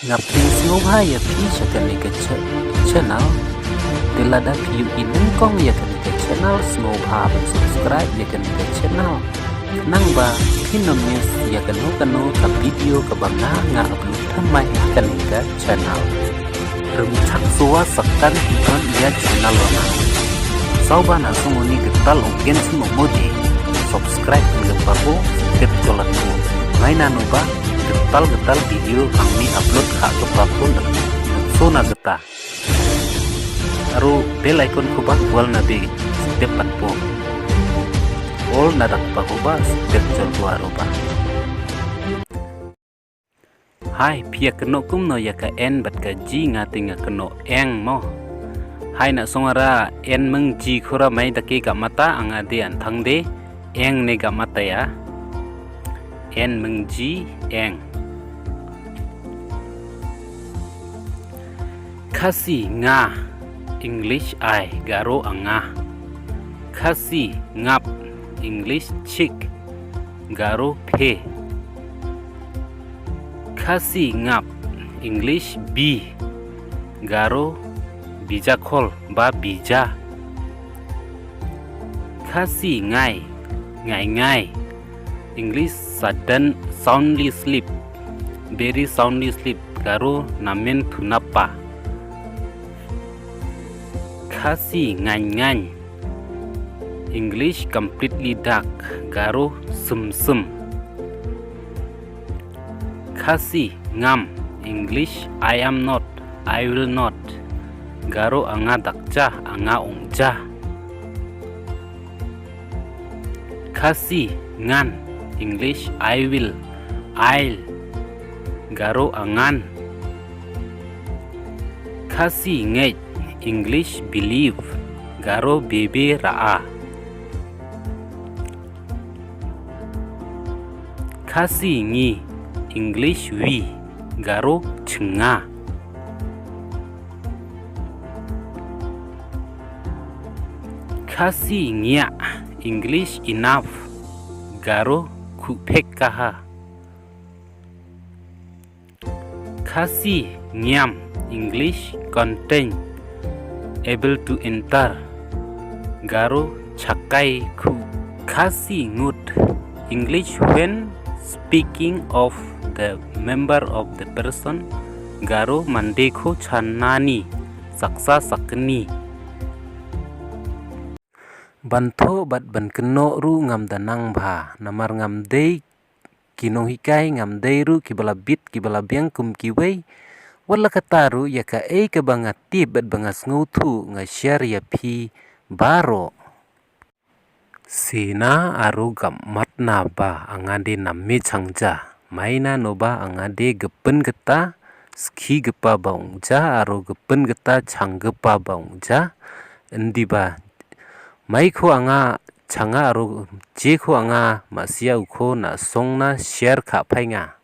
Ngaping sngobha ya pi chakani ke channel tilada piu ineng kong ya kani ke channel sngobha ban subscribe ya kani ke channel nang ba pinom news ya kanu ka video ka banga nga upload thamai ya kani ke channel rum thak suwa sakkan ikon ya channel lona sauba na sunguni getal onggen sumodi subscribe lupa po step jolat po maina nuba getal video kami upload hak kepapun sona geta aru bell icon kubah wal nabi step patpo all nadak pakuba step jol aruba hai pia keno kumno ya ka en bat ka ji ngatinga keno eng mo hai na songara en meng ji khura mai daki ka mata anga de an thangde eng ne ga mata ya en meng ji eng khasi nga English ai garo anga khasi ngap English chick garo phe khasi ngap English bi garo bija khol ba bija khasi ngai ngai English sudden soundly sleep very soundly sleep garo namen thunapa khasi ngan English completely dark garo sum khasi ngam English I am not I will not garo anga dakja anga ongja khasi ngan English I will I'll garo angan khasi ngej English believe garo bebe raa khasi ngi English we garo chenga khasi ngya English enough garo kupekaha khasi nyam English contain able to enter garo chakai khu khasi ngut English when speaking of the member of the person garo mandekho chanani saksa sakni bantho bat ban keno ru ngam danang bha namar ngam dei kinong hikai ngam dei ru kibala bit kibala biang kum kiwei wala kataru ya ka e ka banga tip bat banga sngutu nga share ya phi baro sina aru gam matna ba angade namme changja maina noba angade gepen geta skhi gepa baungja aru gepen geta changgpa baungja endiba maiko anga changa aru je ko anga masia ukho na songna share kha phainga